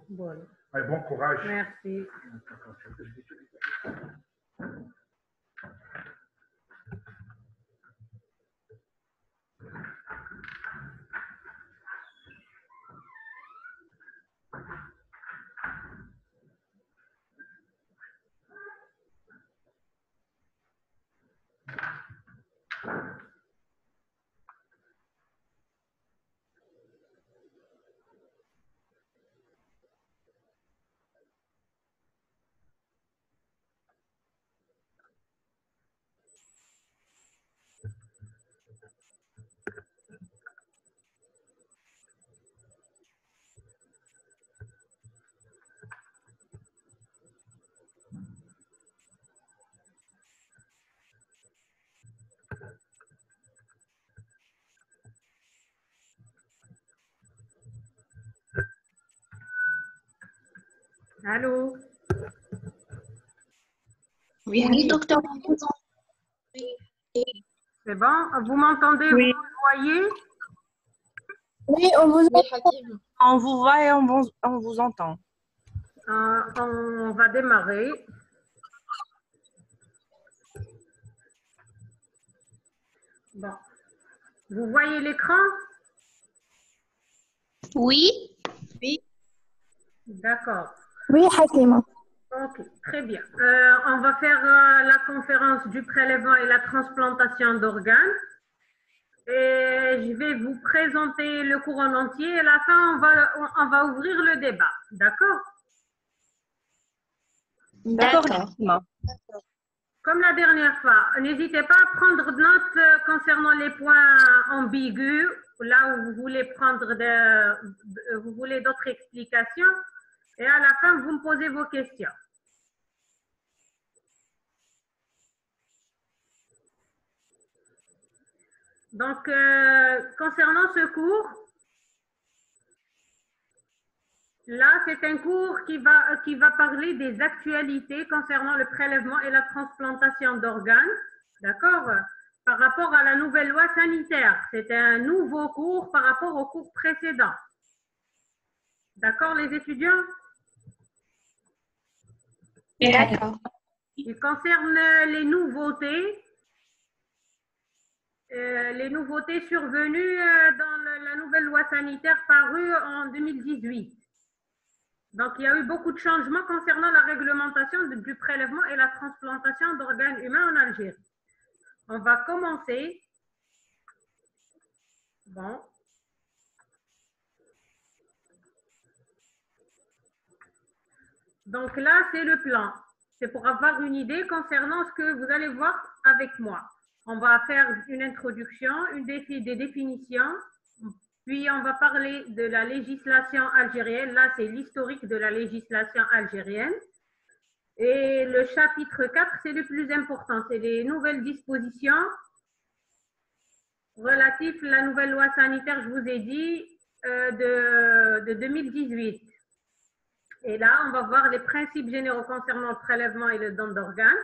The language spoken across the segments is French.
Bon. Allez, bon courage. Merci. Allô? Oui, docteur. C'est bon? Vous m'entendez? Oui. Vous me voyez? Oui, on vous Oui, Hakim. On vous voit et on vous entend. On va démarrer. Bon. Vous voyez l'écran? Oui. D'accord. Oui, Hakima. Ok, très bien. On va faire la conférence du prélèvement et la transplantation d'organes. Et je vais vous présenter le cours en entier. Et à la fin, on va ouvrir le débat. D'accord? D'accord. Comme la dernière fois, n'hésitez pas à prendre note concernant les points ambigus, là où vous voulez vous voulez d'autres explications. Et à la fin, vous me posez vos questions. Donc, concernant ce cours, là, c'est un cours qui va parler des actualités concernant le prélèvement et la transplantation d'organes, d'accord? Par rapport à la nouvelle loi sanitaire. C'est un nouveau cours par rapport au cours précédent. D'accord, les étudiants? D'accord. Il concerne les nouveautés survenues dans la nouvelle loi sanitaire parue en 2018. Donc, il y a eu beaucoup de changements concernant la réglementation du prélèvement et la transplantation d'organes humains en Algérie. On va commencer. Bon. Donc là, c'est le plan. C'est pour avoir une idée concernant ce que vous allez voir avec moi. On va faire une introduction, des définitions, puis on va parler de la législation algérienne. Là, c'est l'historique de la législation algérienne. Et le chapitre 4, c'est le plus important. C'est les nouvelles dispositions relatives à la nouvelle loi sanitaire, je vous ai dit, de 2018. Et là, on va voir les principes généraux concernant le prélèvement et le don d'organes,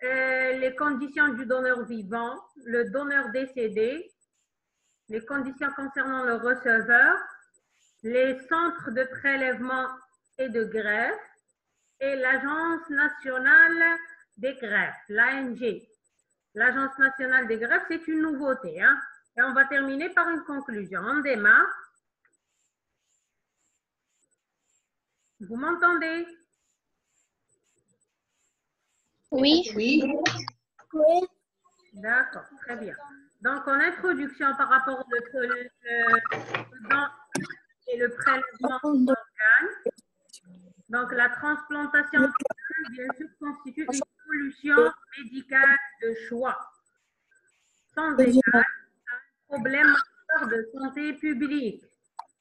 les conditions du donneur vivant, le donneur décédé, les conditions concernant le receveur, les centres de prélèvement et de greffe et l'Agence nationale des greffes, l'ANG. L'Agence nationale des greffes, c'est une nouveauté. Hein? Et on va terminer par une conclusion. On démarre. Vous m'entendez? Oui. Oui. D'accord, très bien. Donc, en introduction par rapport au don et le prélèvement d'organes, donc la transplantation d'organes, bien sûr, constitue une solution médicale de choix, sans égal à un problème majeur de santé publique.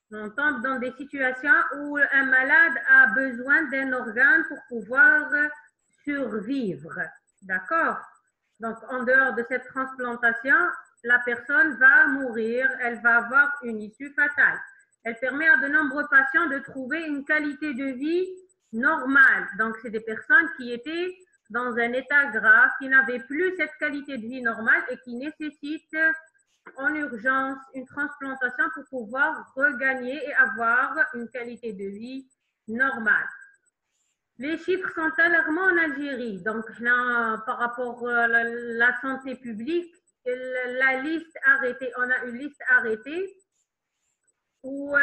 On tombe dans des situations où un malade a besoin d'un organe pour pouvoir survivre. D'accord? Donc, en dehors de cette transplantation, la personne va mourir, elle va avoir une issue fatale. Elle permet à de nombreux patients de trouver une qualité de vie normale. Donc, c'est des personnes qui étaient dans un état grave, qui n'avait plus cette qualité de vie normale et qui nécessite en urgence une transplantation pour pouvoir regagner et avoir une qualité de vie normale. Les chiffres sont alarmants en Algérie. Donc, là, par rapport à la santé publique, la liste arrêtée, on a une liste arrêtée où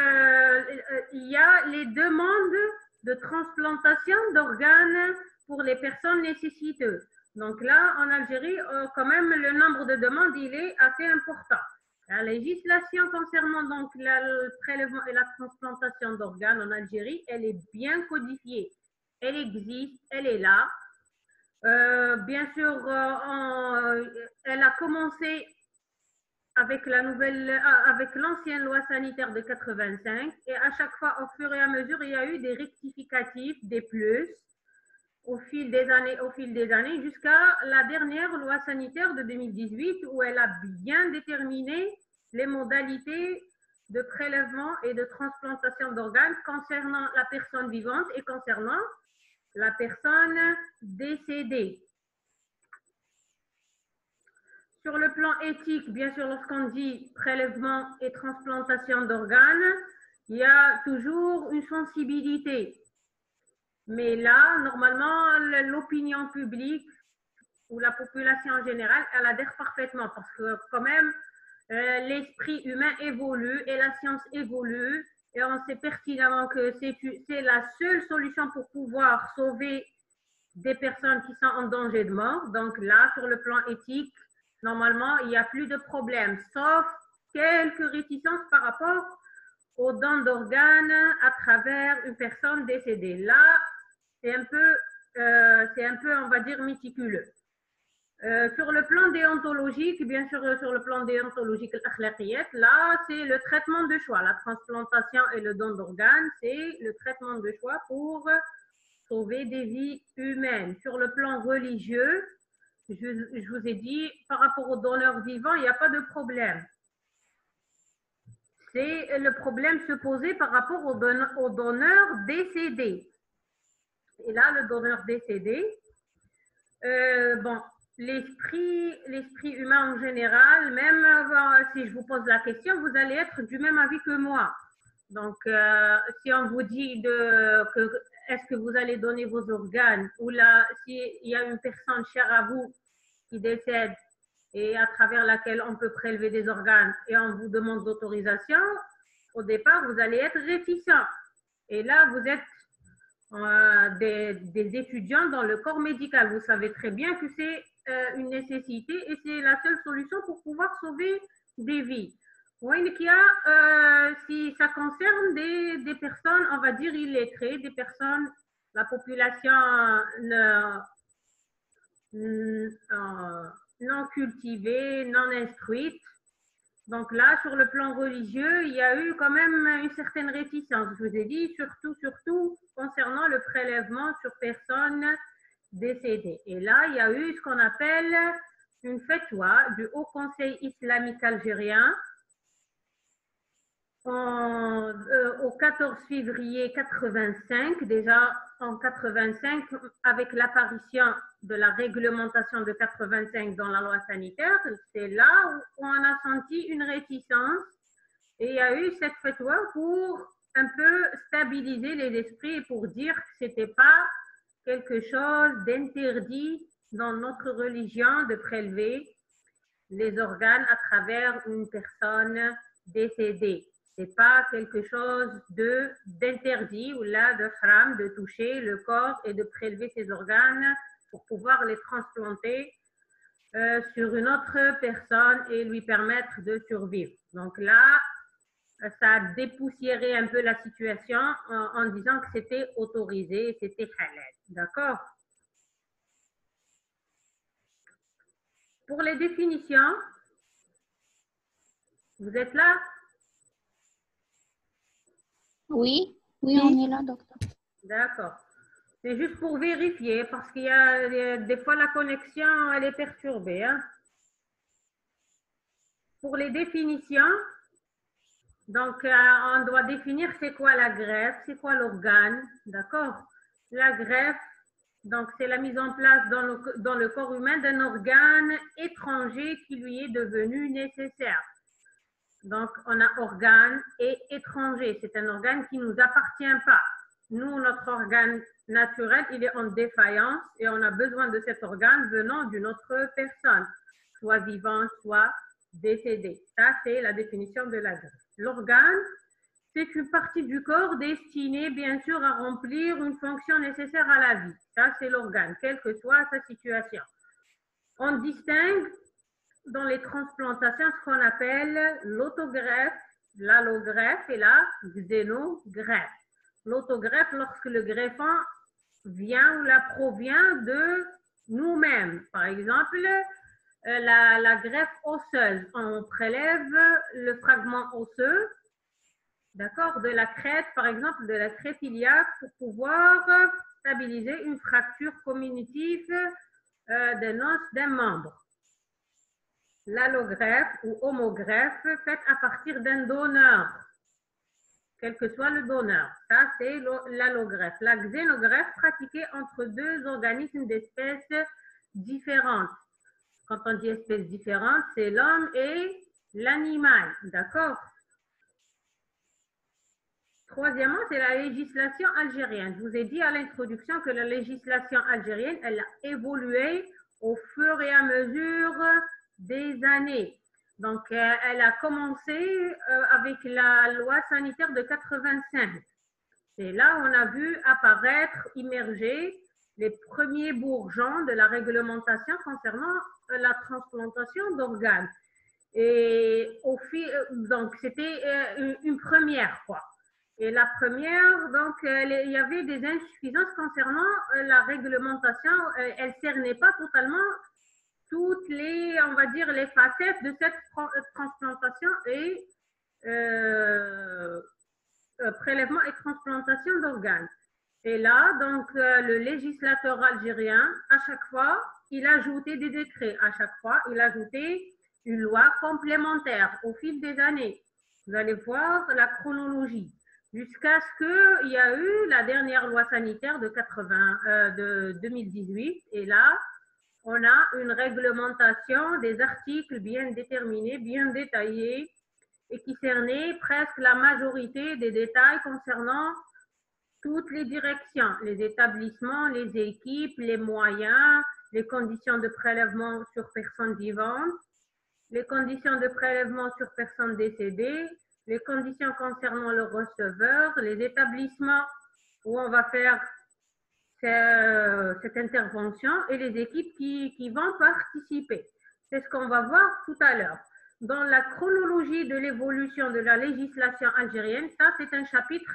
il y a les demandes de transplantation d'organes pour les personnes nécessiteuses. Donc là, en Algérie, quand même, le nombre de demandes, il est assez important. La législation concernant donc le prélèvement et la transplantation d'organes en Algérie, elle est bien codifiée. Elle existe, elle est là. Bien sûr, elle a commencé avec l'ancienne loi sanitaire de 85 et à chaque fois, au fur et à mesure, il y a eu des rectificatifs, des plus au fil des années, jusqu'à la dernière loi sanitaire de 2018 où elle a bien déterminé les modalités de prélèvement et de transplantation d'organes concernant la personne vivante et concernant la personne décédée. Sur le plan éthique, bien sûr, lorsqu'on dit prélèvement et transplantation d'organes, il y a toujours une sensibilité. Mais là, normalement, l'opinion publique ou la population en général, elle adhère parfaitement parce que quand même, l'esprit humain évolue et la science évolue et on sait pertinemment que c'est la seule solution pour pouvoir sauver des personnes qui sont en danger de mort. Donc là, sur le plan éthique, normalement, il n'y a plus de problème, sauf quelques réticences par rapport aux dons d'organes à travers une personne décédée. Là, c'est un peu, on va dire, méticuleux. Sur le plan déontologique, bien sûr, sur le plan déontologique, là, c'est le traitement de choix. La transplantation et le don d'organes, c'est le traitement de choix pour sauver des vies humaines. Sur le plan religieux, je vous ai dit, par rapport aux donneurs vivants, il n'y a pas de problème. C'est le problème se poser par rapport aux donneurs décédés. Et là, le donneur décédé, bon, l'esprit humain en général, même si je vous pose la question, vous allez être du même avis que moi. Donc, si on vous dit est-ce que vous allez donner vos organes ou là, s'il y a une personne chère à vous qui décède et à travers laquelle on peut prélever des organes et on vous demande d'autorisation, au départ, vous allez être réticent. Et là, vous êtes des étudiants dans le corps médical. Vous savez très bien que c'est une nécessité et c'est la seule solution pour pouvoir sauver des vies. Si ça concerne des personnes, on va dire illettrées, des personnes, la population non cultivée, non instruite. Donc là, sur le plan religieux, il y a eu quand même une certaine réticence. Je vous ai dit, surtout concernant le prélèvement sur personnes décédées. Et là, il y a eu ce qu'on appelle une fatwa du Haut Conseil islamique algérien au 14 février 85, déjà en 85, avec l'apparition de la réglementation de 85 dans la loi sanitaire, c'est là où on a senti une réticence et il y a eu cette fatwa pour un peu stabiliser les esprits et pour dire que ce n'était pas quelque chose d'interdit dans notre religion de prélever les organes à travers une personne décédée. C'est pas quelque chose d'interdit ou là de haram de toucher le corps et de prélever ses organes pour pouvoir les transplanter sur une autre personne et lui permettre de survivre. Donc là, ça a dépoussiéré un peu la situation en disant que c'était autorisé, c'était halal. D'accord? Pour les définitions, vous êtes là? Oui, oui, on est là, docteur. D'accord. C'est juste pour vérifier parce qu'il y a des fois la connexion, elle est perturbée. Hein. Pour les définitions, donc on doit définir c'est quoi la greffe, c'est quoi l'organe, d'accord? La greffe, Donc, c'est la mise en place dans le corps humain d'un organe étranger qui lui est devenu nécessaire. Donc, on a organe et étranger. C'est un organe qui ne nous appartient pas. Nous, notre organe naturel, il est en défaillance et on a besoin de cet organe venant d'une autre personne, soit vivante, soit décédée. Ça, c'est la définition de la greffe. L'organe, c'est une partie du corps destinée, bien sûr, à remplir une fonction nécessaire à la vie. Ça, c'est l'organe, quelle que soit sa situation. On distingue dans les transplantations ce qu'on appelle l'autogreffe, l'allogreffe et la xénogreffe. L'autogreffe, lorsque le greffon vient ou la provient de nous-mêmes. Par exemple, la greffe osseuse. On prélève le fragment osseux, d'accord, de la crête, par exemple, de la crête iliaque pour pouvoir stabiliser une fracture communitive d'un os d'un membre. L'allogreffe ou homogreffe faite à partir d'un donneur, quel que soit le donneur. Ça, c'est l'allogreffe. La xénogreffe pratiquée entre deux organismes d'espèces différentes. Quand on dit espèces différentes, c'est l'homme et l'animal. D'accord? Troisièmement, c'est la législation algérienne. Je vous ai dit à l'introduction que la législation algérienne, elle a évolué au fur et à mesure des années. Donc, elle a commencé avec la loi sanitaire de 85. Et là, on a vu apparaître, immerger les premiers bourgeons de la réglementation concernant la transplantation d'organes. Et donc, c'était une première fois. Et la première, donc, il y avait des insuffisances concernant la réglementation. Elle ne cernait pas totalement toutes les, on va dire, les facettes de cette transplantation et prélèvement et transplantation d'organes. Et là, donc, le législateur algérien, à chaque fois, il ajoutait des décrets. À chaque fois, il ajoutait une loi complémentaire au fil des années. Vous allez voir la chronologie. Jusqu'à ce qu'il y a eu la dernière loi sanitaire de 2018. Et là, on a une réglementation des articles bien déterminés, bien détaillés et qui cernait presque la majorité des détails concernant toutes les directions, les établissements, les équipes, les moyens, les conditions de prélèvement sur personnes vivantes, les conditions de prélèvement sur personnes décédées, les conditions concernant le receveur, les établissements où on va faire cette intervention et les équipes qui vont participer. C'est ce qu'on va voir tout à l'heure. Dans la chronologie de l'évolution de la législation algérienne, ça c'est un chapitre.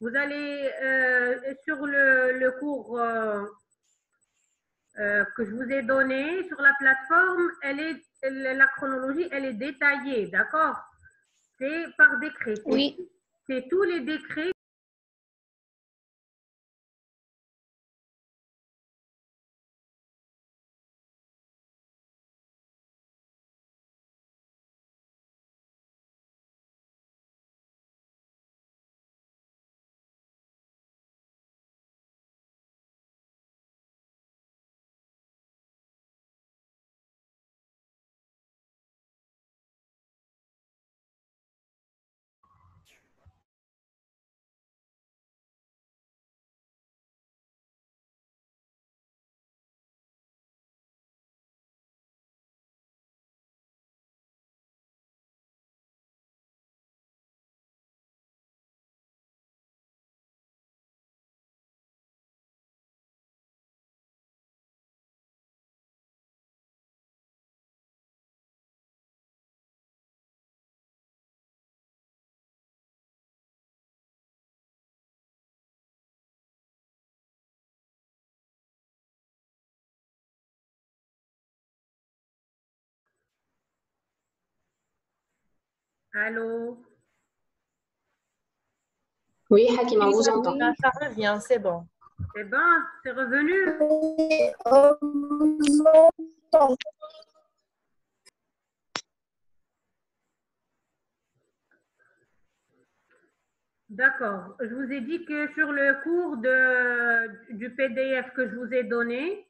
Vous allez sur le cours que je vous ai donné sur la plateforme, la chronologie, elle est détaillée, d'accord? C'est par décret. Oui. C'est tous les décrets. Allô? Oui, Hakima, on vous entend. Oui. Ça revient, c'est bon. C'est bon, c'est revenu? D'accord. Je vous ai dit que sur le cours du PDF que je vous ai donné,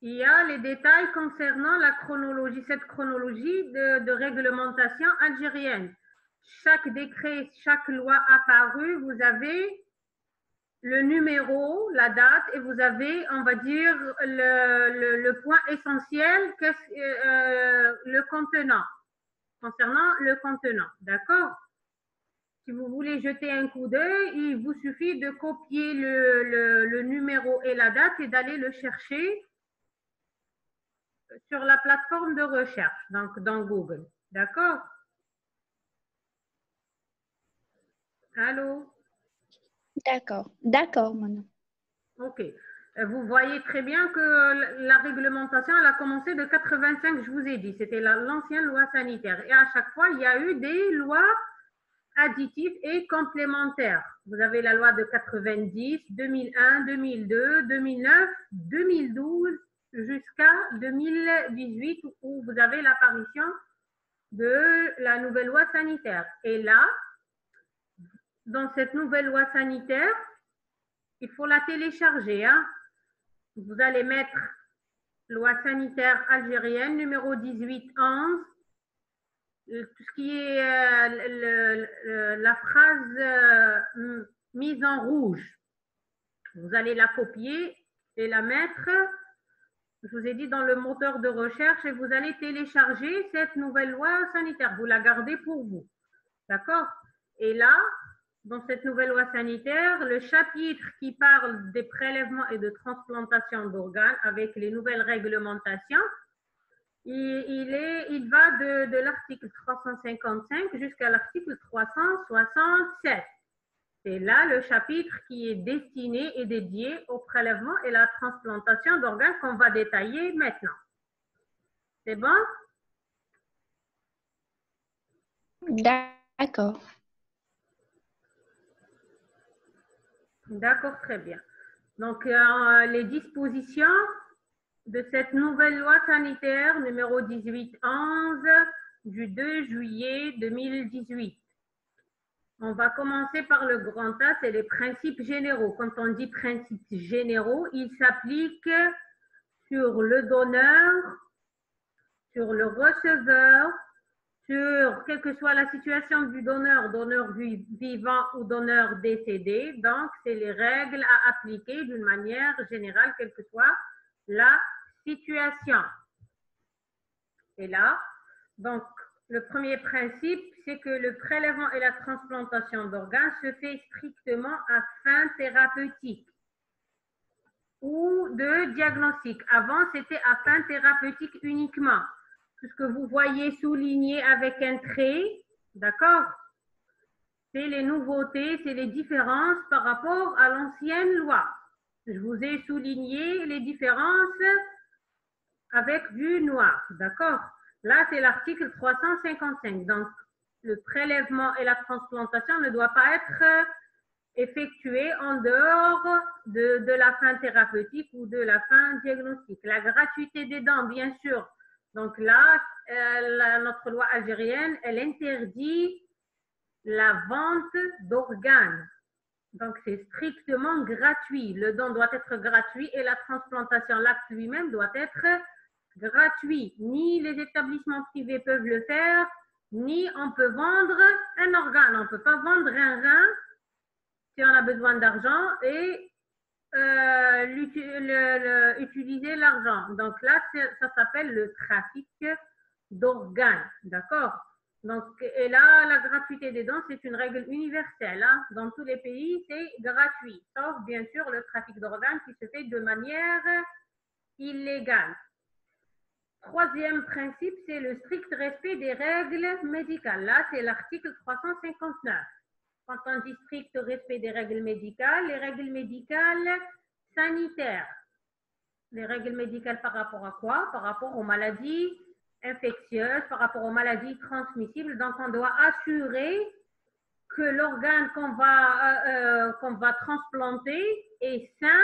il y a les détails concernant la chronologie, cette chronologie de réglementation algérienne. Chaque décret, chaque loi apparue, vous avez le numéro, la date, et vous avez, on va dire, le point essentiel, le contenant, concernant le contenant. D'accord? Si vous voulez jeter un coup d'œil, il vous suffit de copier le numéro et la date et d'aller le chercher sur la plateforme de recherche, donc dans Google. D'accord? Allô? D'accord. D'accord, madame. Ok. Vous voyez très bien que la réglementation, elle a commencé de 85, je vous ai dit. C'était l'ancienne loi sanitaire. Et à chaque fois, il y a eu des lois additives et complémentaires. Vous avez la loi de 90, 2001, 2002, 2009, 2012, jusqu'à 2018, où vous avez l'apparition de la nouvelle loi sanitaire. Et là, dans cette nouvelle loi sanitaire, il faut la télécharger. Hein. Vous allez mettre loi sanitaire algérienne numéro 1811, tout ce qui est la phrase mise en rouge. Vous allez la copier et la mettre, je vous ai dit, dans le moteur de recherche et vous allez télécharger cette nouvelle loi sanitaire. Vous la gardez pour vous. D'accord? Et là, dans cette nouvelle loi sanitaire, le chapitre qui parle des prélèvements et de transplantation d'organes avec les nouvelles réglementations, il va de l'article 355 jusqu'à l'article 367. C'est là le chapitre qui est destiné et dédié au prélèvement et la transplantation d'organes qu'on va détailler maintenant. C'est bon? D'accord. D'accord, très bien. Donc, les dispositions de cette nouvelle loi sanitaire numéro 1811 du 2 juillet 2018. On va commencer par le grand A, c'est les principes généraux. Quand on dit principes généraux, ils s'appliquent sur le donneur, sur le receveur, sur quelle que soit la situation du donneur, donneur vivant ou donneur décédé. Donc, c'est les règles à appliquer d'une manière générale, quelle que soit la situation. Et là, donc, le premier principe, c'est que le prélèvement et la transplantation d'organes se fait strictement à fin thérapeutique ou de diagnostic. Avant, c'était à fin thérapeutique uniquement. Tout ce que vous voyez souligné avec un trait, d'accord? C'est les nouveautés, c'est les différences par rapport à l'ancienne loi. Je vous ai souligné les différences avec du noir, d'accord? Là, c'est l'article 355. Donc, le prélèvement et la transplantation ne doit pas être effectué en dehors de la fin thérapeutique ou de la fin diagnostique. La gratuité des dents, bien sûr. Donc là, notre loi algérienne, elle interdit la vente d'organes. Donc, c'est strictement gratuit. Le don doit être gratuit et la transplantation, l'acte lui-même doit être gratuit. Ni les établissements privés peuvent le faire, ni on peut vendre un organe. On ne peut pas vendre un rein si on a besoin d'argent et utiliser l'argent. Donc là, ça s'appelle le trafic d'organes. D'accord? Donc, et là, la gratuité des dons, c'est une règle universelle. Hein. Dans tous les pays, c'est gratuit, sauf bien sûr le trafic d'organes qui se fait de manière illégale. Troisième principe, c'est le strict respect des règles médicales. Là, c'est l'article 359. Quand on dit strict respect des règles médicales, les règles médicales sanitaires. Les règles médicales par rapport à quoi? Par rapport aux maladies infectieuses, par rapport aux maladies transmissibles. Donc, on doit assurer que l'organe qu'on va transplanter est sain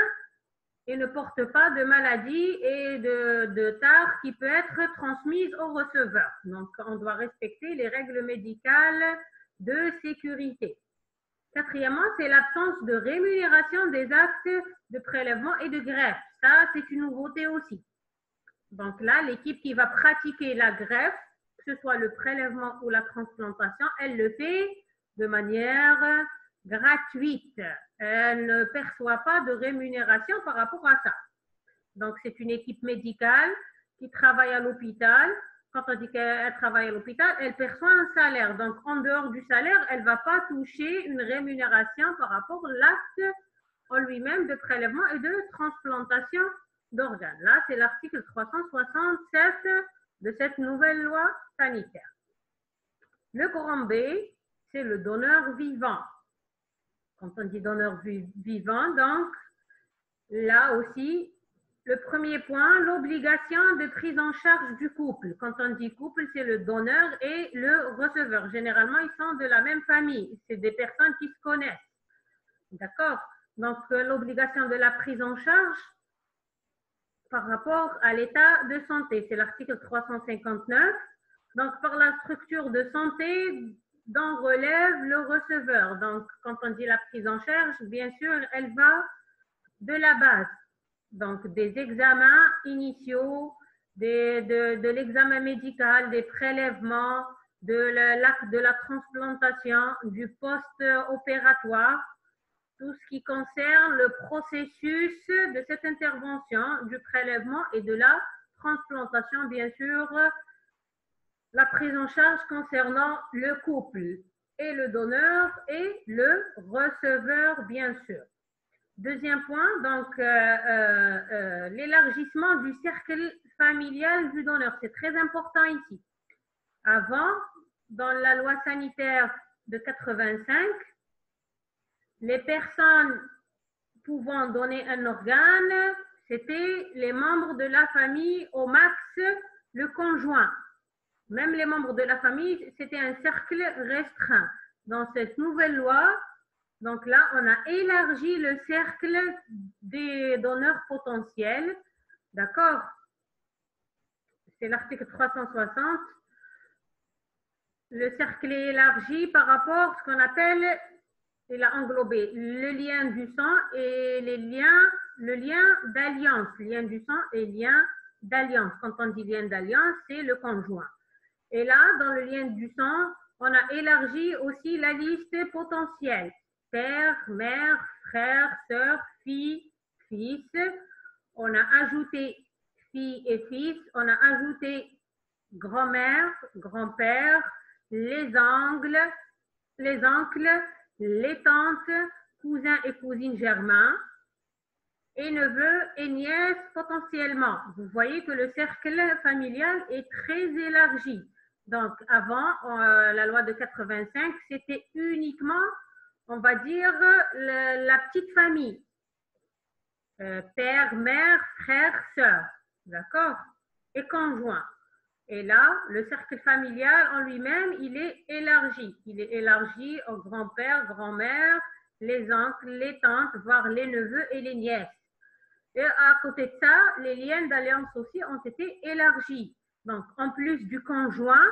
et ne porte pas de maladie et de tare qui peut être transmise au receveur. Donc, on doit respecter les règles médicales de sécurité. Quatrièmement, c'est l'absence de rémunération des actes de prélèvement et de greffe. Ça, c'est une nouveauté aussi. Donc là, l'équipe qui va pratiquer la greffe, que ce soit le prélèvement ou la transplantation, elle le fait de manière gratuite. Elle ne perçoit pas de rémunération par rapport à ça. Donc, c'est une équipe médicale qui travaille à l'hôpital. Quand on dit qu'elle travaille à l'hôpital, elle perçoit un salaire. Donc, en dehors du salaire, elle ne va pas toucher une rémunération par rapport à l'acte en lui-même de prélèvement et de transplantation d'organes. Là, c'est l'article 367 de cette nouvelle loi sanitaire. Le grand B, c'est le donneur vivant. Quand on dit donneur vivant, donc, là aussi, le premier point, l'obligation de prise en charge du couple. Quand on dit couple, c'est le donneur et le receveur. Généralement, ils sont de la même famille. C'est des personnes qui se connaissent. D'accord? Donc, l'obligation de la prise en charge par rapport à l'état de santé. C'est l'article 359. Donc, par la structure de santé dont relève le receveur. Donc, quand on dit la prise en charge, bien sûr, elle va de la base. Donc, des examens initiaux, de l'examen médical, des prélèvements, de l'acte de la transplantation, du post-opératoire, tout ce qui concerne le processus de cette intervention, du prélèvement et de la transplantation, bien sûr, la prise en charge concernant le couple et le donneur et le receveur, bien sûr. Deuxième point, donc l'élargissement du cercle familial du donneur. C'est très important ici. Avant, dans la loi sanitaire de 85, les personnes pouvant donner un organe, c'était les membres de la famille, au max, le conjoint. Même les membres de la famille, c'était un cercle restreint. Dans cette nouvelle loi, donc là, on a élargi le cercle des donneurs potentiels. D'accord? C'est l'article 360. Le cercle est élargi par rapport à ce qu'on appelle, il a englobé le lien du sang et le lien d'alliance. Lien du sang et lien d'alliance. Quand on dit lien d'alliance, c'est le conjoint. Et là, dans le lien du sang, on a élargi aussi la liste potentielle. Père, mère, frère, sœur, fille, fils. On a ajouté fille et fils. On a ajouté grand-mère, grand-père, les oncles, les tantes, cousins et cousines germains, et neveux et nièces potentiellement. Vous voyez que le cercle familial est très élargi. Donc, avant, la loi de 85, c'était uniquement, on va dire, la petite famille. Père, mère, frère, sœur. D'accord? Et conjoint. Et là, le cercle familial en lui-même, il est élargi. Il est élargi au grand-père, grand-mère, les oncles, les tantes, voire les neveux et les nièces. Et à côté de ça, les liens d'alliance aussi ont été élargis. Donc, en plus du conjoint,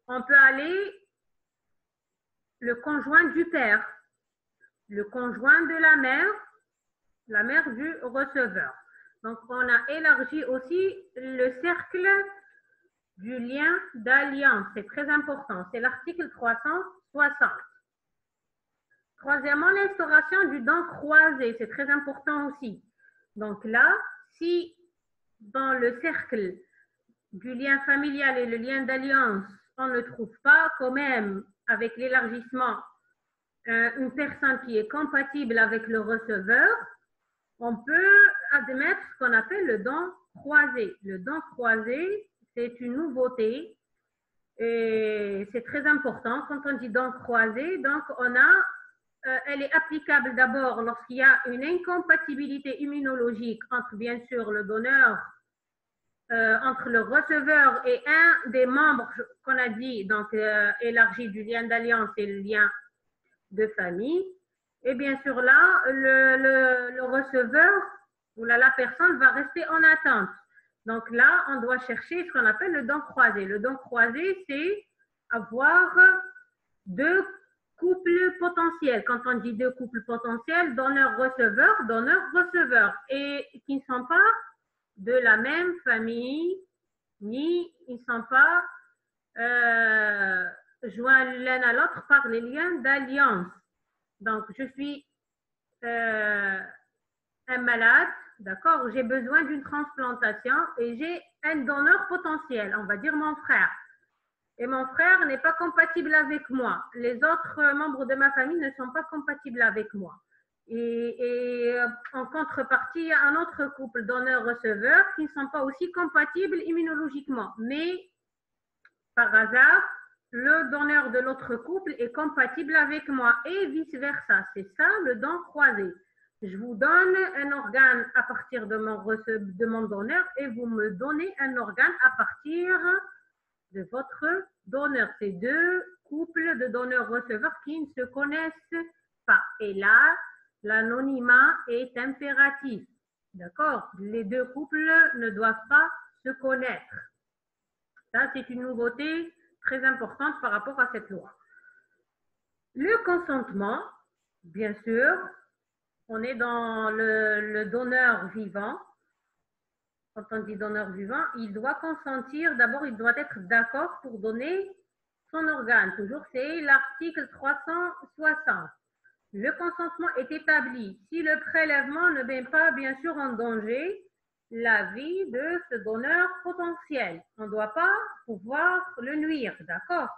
on peut aller le conjoint du père, le conjoint de la mère du receveur. Donc, on a élargi aussi le cercle du lien d'alliance. C'est très important. C'est l'article 360. Troisièmement, l'instauration du don croisé. C'est très important aussi. Donc là, si dans le cercle du lien familial et le lien d'alliance, on ne trouve pas quand même, avec l'élargissement, une personne qui est compatible avec le receveur, on peut admettre ce qu'on appelle le don croisé. Le don croisé, c'est une nouveauté et c'est très important. Quand on dit don croisé, donc elle est applicable d'abord lorsqu'il y a une incompatibilité immunologique entre bien sûr le donneur, entre le receveur et un des membres qu'on a dit, donc élargi du lien d'alliance et le lien de famille. Et bien sûr là, le receveur où là, la personne va rester en attente. Donc là, on doit chercher ce qu'on appelle le don croisé. Le don croisé, c'est avoir deux couples potentiels. Quand on dit deux couples potentiels, donneur-receveur, et qui ne sont pas de la même famille, ni ils ne sont pas joints l'un à l'autre par les liens d'alliance. Donc, je suis un malade, d'accord, j'ai besoin d'une transplantation et j'ai un donneur potentiel, on va dire mon frère. Et mon frère n'est pas compatible avec moi. Les autres membres de ma famille ne sont pas compatibles avec moi. Et en contrepartie, il y a un autre couple donneur-receveur qui ne sont pas aussi compatibles immunologiquement. Mais par hasard, le donneur de l'autre couple est compatible avec moi et vice-versa. C'est ça le don croisé. Je vous donne un organe à partir de mon donneur et vous me donnez un organe à partir de votre donneur. C'est deux couples de donneurs-receveurs qui ne se connaissent pas. Et là, l'anonymat est impératif. D'accord? Les deux couples ne doivent pas se connaître. Ça, c'est une nouveauté très importante par rapport à cette loi. Le consentement, bien sûr, on est dans le donneur vivant. Quand on dit donneur vivant, il doit consentir, d'abord il doit être d'accord pour donner son organe. Toujours, c'est l'article 360. Le consentement est établi si le prélèvement ne met pas, bien sûr, en danger la vie de ce donneur potentiel. On ne doit pas pouvoir le nuire, d'accord?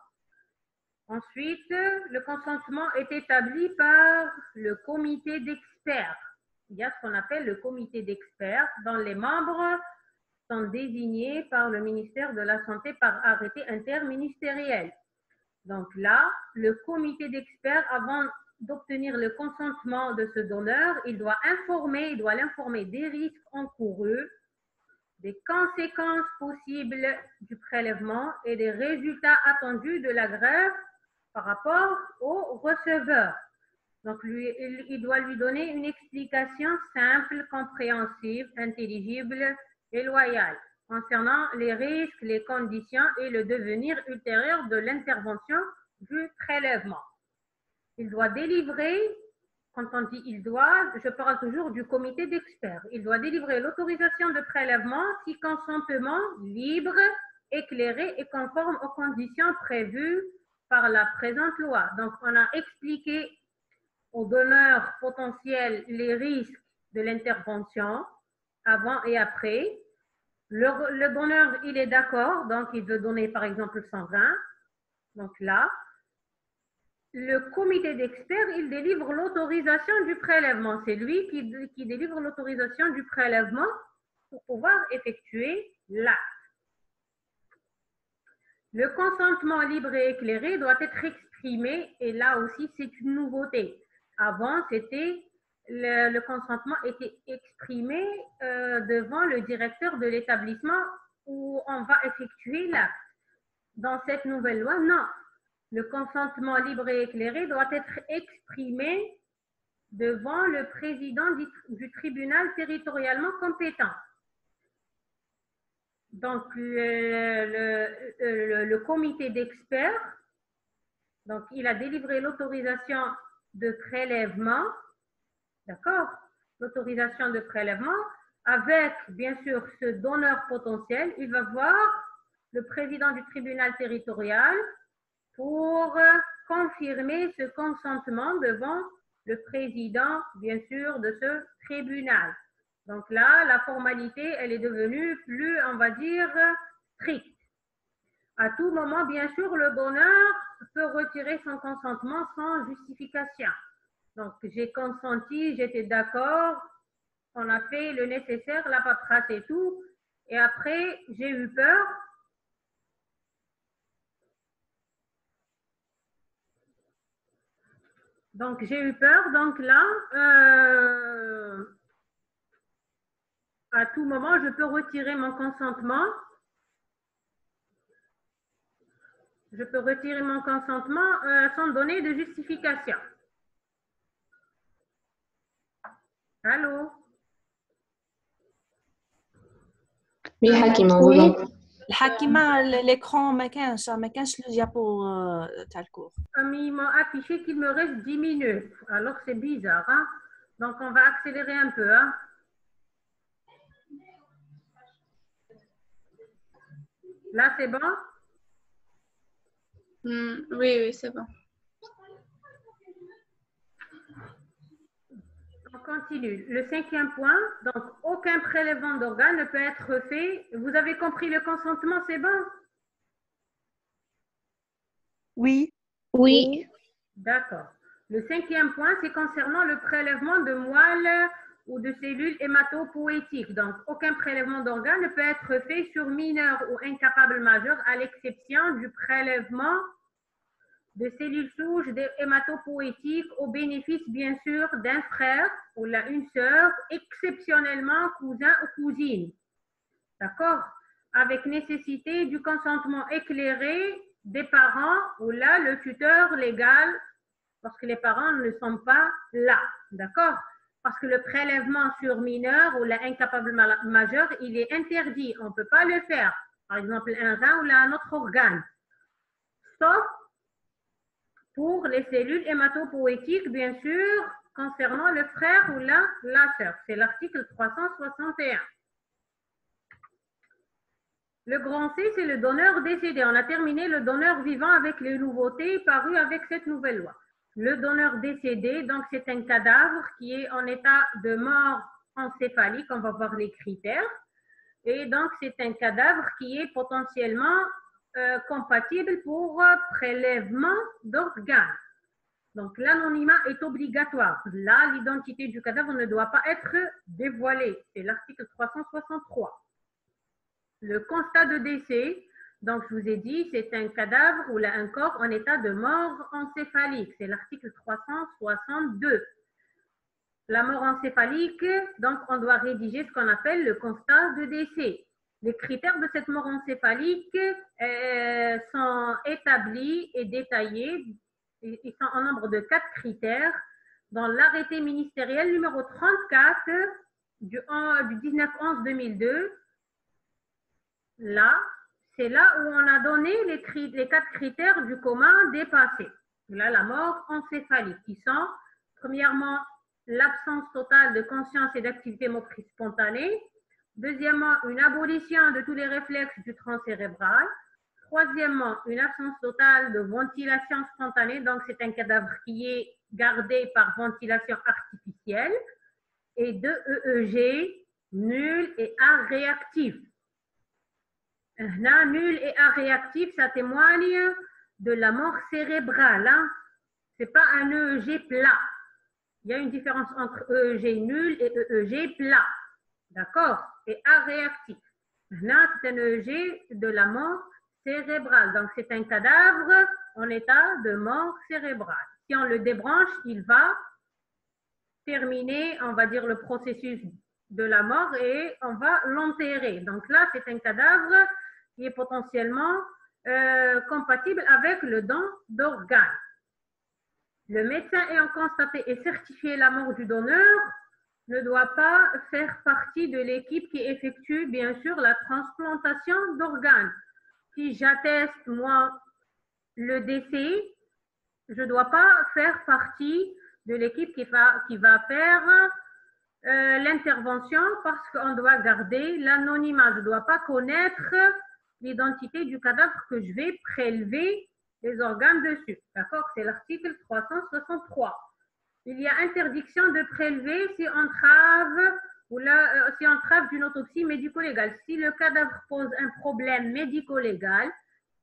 Ensuite, le consentement est établi par le comité d'experts. Il y a ce qu'on appelle le comité d'experts dont les membres sont désignés par le ministère de la Santé par arrêté interministériel. Donc là, le comité d'experts, avant d'obtenir le consentement de ce donneur, il doit l'informer des risques encourus, des conséquences possibles du prélèvement et des résultats attendus de la greffe par rapport au receveur. Donc, il doit lui donner une explication simple, compréhensible, intelligible et loyale concernant les risques, les conditions et le devenir ultérieur de l'intervention du prélèvement. Il doit délivrer, quand on dit il doit, je parle toujours du comité d'experts. Il doit délivrer l'autorisation de prélèvement si consentement libre, éclairé et conforme aux conditions prévues par la présente loi. Donc, on a expliqué aux donneurs potentiels les risques de l'intervention avant et après. Le donneur, il est d'accord, donc il veut donner par exemple son rein. Donc là, le comité d'experts, il délivre l'autorisation du prélèvement. C'est lui qui délivre l'autorisation du prélèvement pour pouvoir effectuer l'acte. Le consentement libre et éclairé doit être exprimé et là aussi, c'est une nouveauté. Avant, c'était le consentement était exprimé devant le directeur de l'établissement où on va effectuer l'acte. Dans cette nouvelle loi, non. Le consentement libre et éclairé doit être exprimé devant le président du tribunal territorialement compétent. Donc, le comité d'experts, donc il a délivré l'autorisation de prélèvement, d'accord? L'autorisation de prélèvement avec, bien sûr, ce donneur potentiel. Il va voir le président du tribunal territorial pour confirmer ce consentement devant le président, bien sûr, de ce tribunal. Donc là, la formalité, elle est devenue plus, on va dire, stricte. À tout moment, bien sûr, le donneur peut retirer son consentement sans justification. Donc, j'ai consenti, j'étais d'accord, on a fait le nécessaire, la paperasse et tout. Et après, j'ai eu peur. Donc, j'ai eu peur. Donc là, à tout moment, je peux retirer mon consentement. Je peux retirer mon consentement sans donner de justification. Allô? Oui, Hakima, on vous Oui. entend. الحكيمة l'écran ما كانش le diapo تاع الكور. Comme ils m'ont affiché qu'il me reste 10 minutes. Alors, c'est bizarre. Hein? Donc, on va accélérer un peu. Hein? Là, c'est bon? Oui, c'est bon. On continue. Le 5e point, donc aucun prélèvement d'organes ne peut être fait. Vous avez compris le consentement, c'est bon? Oui. Oui. D'accord. Le 5e point, c'est concernant le prélèvement de moelle ou de cellules hématopoïétiques. Donc, aucun prélèvement d'organes ne peut être fait sur mineur ou incapable majeur, à l'exception du prélèvement de cellules souches hématopoïétiques au bénéfice, bien sûr, d'un frère ou une sœur, exceptionnellement cousin ou cousine. D'accord? Avec nécessité du consentement éclairé des parents ou là, le tuteur légal, parce que les parents ne sont pas là. D'accord? Parce que le prélèvement sur mineur ou l'incapable majeur, il est interdit. On ne peut pas le faire. Par exemple, un rein ou là, un autre organe. Sauf pour les cellules hématopoïétiques, bien sûr, concernant le frère ou la sœur. C'est l'article 361. Le grand C, c'est le donneur décédé. On a terminé le donneur vivant avec les nouveautés parues avec cette nouvelle loi. Le donneur décédé, donc c'est un cadavre qui est en état de mort encéphalique. On va voir les critères. Et donc, c'est un cadavre qui est potentiellement compatible pour prélèvement d'organes. Donc, l'anonymat est obligatoire. Là, l'identité du cadavre ne doit pas être dévoilée. C'est l'article 363. Le constat de décès, donc je vous ai dit, c'est un cadavre ou un corps en état de mort encéphalique. C'est l'article 362. La mort encéphalique, donc on doit rédiger ce qu'on appelle le constat de décès. Les critères de cette mort encéphalique sont établis et détaillés. Ils sont en nombre de 4 critères dans l'arrêté ministériel numéro 34 du 19/11/2002. Là, c'est là où on a donné les 4 critères du commun dépassé. Là, la mort encéphalique, qui sont, premièrement, l'absence totale de conscience et d'activité motrice spontanée. Deuxièmement, une abolition de tous les réflexes du tronc cérébral. Troisièmement, une absence totale de ventilation spontanée. Donc, c'est un cadavre qui est gardé par ventilation artificielle. Et 2, EEG, nul et A réactif. Là, nul et A réactif, ça témoigne de la mort cérébrale. Hein? Ce n'est pas un EEG plat. Il y a une différence entre EEG nul et EEG plat. D'accord? Et A réactif. Là, c'est un EEG de la mort cérébrale. Donc, c'est un cadavre en état de mort cérébrale. Si on le débranche, il va terminer, on va dire, le processus de la mort et on va l'enterrer. Donc là, c'est un cadavre qui est potentiellement compatible avec le don d'organes. Le médecin ayant constaté et certifié la mort du donneur ne doit pas faire partie de l'équipe qui effectue, bien sûr, la transplantation d'organes. Si j'atteste, moi, le décès, je ne dois pas faire partie de l'équipe qui va faire l'intervention parce qu'on doit garder l'anonymat. Je ne dois pas connaître l'identité du cadavre que je vais prélever les organes dessus. D'accord? C'est l'article 363. Il y a interdiction de prélever si entrave d'une autopsie médico-légale. Si le cadavre pose un problème médico-légal,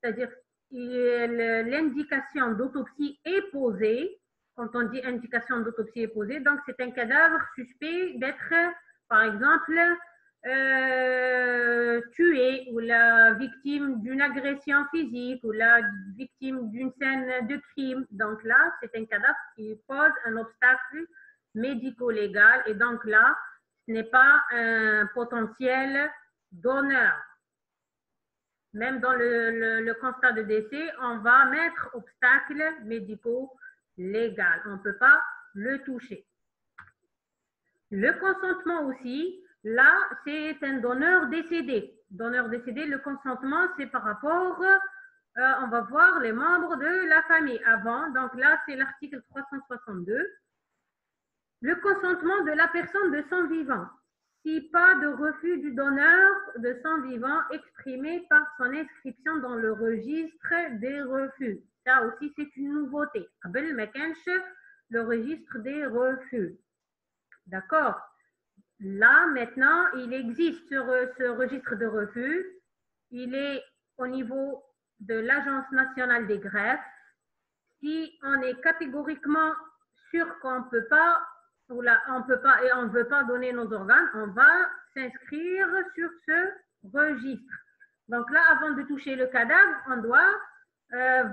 c'est-à-dire l'indication d'autopsie est posée, quand on dit indication d'autopsie est posée, donc c'est un cadavre suspect d'être, par exemple, tué ou la victime d'une agression physique ou la victime d'une scène de crime. Donc là, c'est un cadavre qui pose un obstacle médico-légal et donc là, ce n'est pas un potentiel donneur. Même dans le constat de décès, on va mettre obstacle médico-légal. On ne peut pas le toucher. Le consentement aussi, là, c'est un donneur décédé. donneur décédé, le consentement, c'est par rapport, on va voir les membres de la famille avant. Donc là, c'est l'article 362. Le consentement de la personne de sang vivant. Si pas de refus du donneur de sang vivant exprimé par son inscription dans le registre des refus. Ça aussi, c'est une nouveauté. Le registre des refus. D'accord? Là, maintenant, il existe ce registre de refus. Il est au niveau de l'Agence nationale des greffes. Si on est catégoriquement sûr qu'on ne peut pas, ou là, on peut pas et on ne veut pas donner nos organes, on va s'inscrire sur ce registre. Donc là, avant de toucher le cadavre, on doit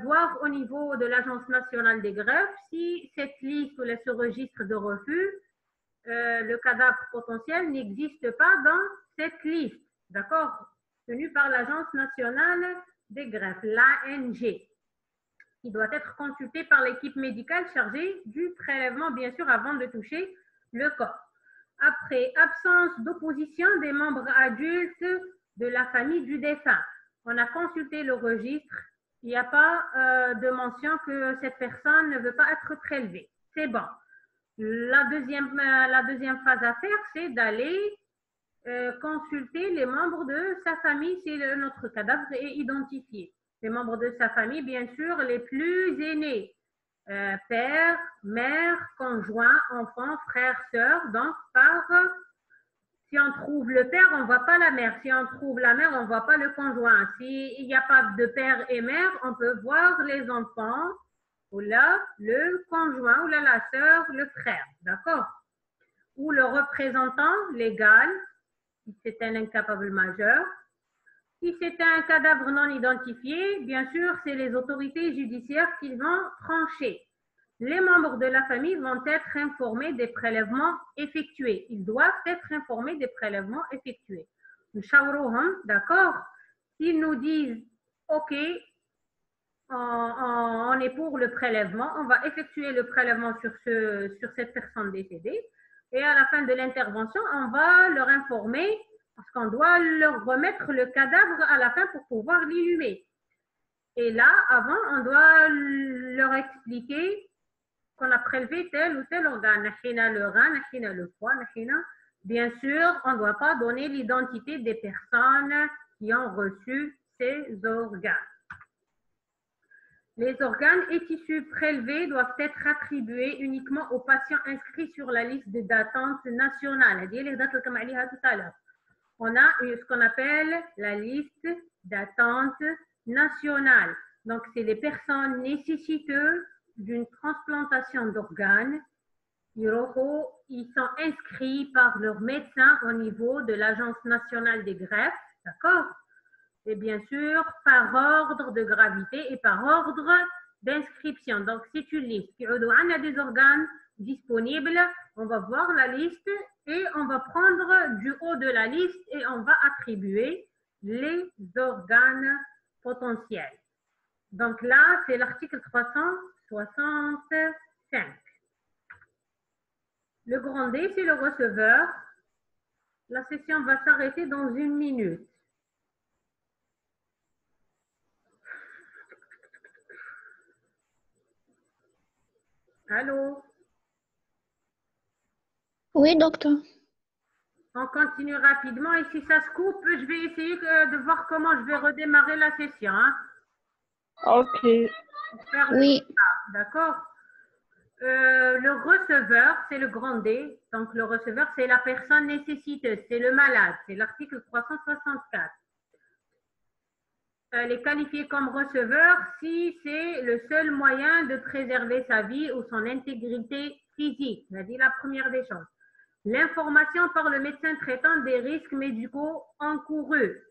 voir au niveau de l'Agence nationale des greffes si cette liste ou ce registre de refus, le cadavre potentiel n'existe pas dans cette liste, d'accord, tenue par l'Agence nationale des greffes, l'ANG, qui doit être consulté par l'équipe médicale chargée du prélèvement, bien sûr, avant de toucher le corps. Après, absence d'opposition des membres adultes de la famille du défunt. On a consulté le registre. Il n'y a pas de mention que cette personne ne veut pas être prélevée. C'est bon. La deuxième phase à faire, c'est d'aller consulter les membres de sa famille si notre cadavre est identifié. Les membres de sa famille, bien sûr, les plus aînés. Père, mère, conjoint, enfant, frère, sœur. Donc, si on trouve le père, on ne voit pas la mère. Si on trouve la mère, on ne voit pas le conjoint. S'il n'y a pas de père et mère, on peut voir les enfants, ou là, le conjoint, ou là, la sœur, le frère. D'accord? Ou le représentant légal, si c'est un incapable majeur. Si c'est un cadavre non identifié, bien sûr, c'est les autorités judiciaires qui vont trancher. Les membres de la famille vont être informés des prélèvements effectués. Ils doivent être informés des prélèvements effectués. D'accord? S'ils nous disent, OK, on est pour le prélèvement, on va effectuer le prélèvement sur cette personne décédée. Et à la fin de l'intervention, on va leur informer parce qu'on doit leur remettre le cadavre à la fin pour pouvoir l'inhumer. Et là, avant, on doit leur expliquer qu'on a prélevé tel ou tel organe. Nahina le rein, nahina le foie, nahina. Bien sûr, on ne doit pas donner l'identité des personnes qui ont reçu ces organes. Les organes et tissus prélevés doivent être attribués uniquement aux patients inscrits sur la liste d'attente nationale. On a ce qu'on appelle la liste d'attente nationale. Donc, c'est les personnes nécessiteuses d'une transplantation d'organes. Ils sont inscrits par leur médecin au niveau de l'Agence nationale des greffes, d'accord? Et bien sûr, par ordre de gravité et par ordre d'inscription. Donc, c'est une liste. On a des organes disponibles. On va voir la liste et on va prendre du haut de la liste et on va attribuer les organes potentiels. Donc là, c'est l'article 365. Le grand D, c'est le receveur. La session va s'arrêter dans 1 minute. Allô? Oui, docteur. On continue rapidement et si ça se coupe, je vais essayer de voir comment je vais redémarrer la session. Hein? Ok. Oui. D'accord? Le receveur, c'est le grand D. Donc, le receveur, c'est la personne nécessiteuse, c'est le malade. C'est l'article 364. Elle est qualifiée comme receveur si c'est le seul moyen de préserver sa vie ou son intégrité physique. On a dit la première des choses. L'information par le médecin traitant des risques médicaux encourus.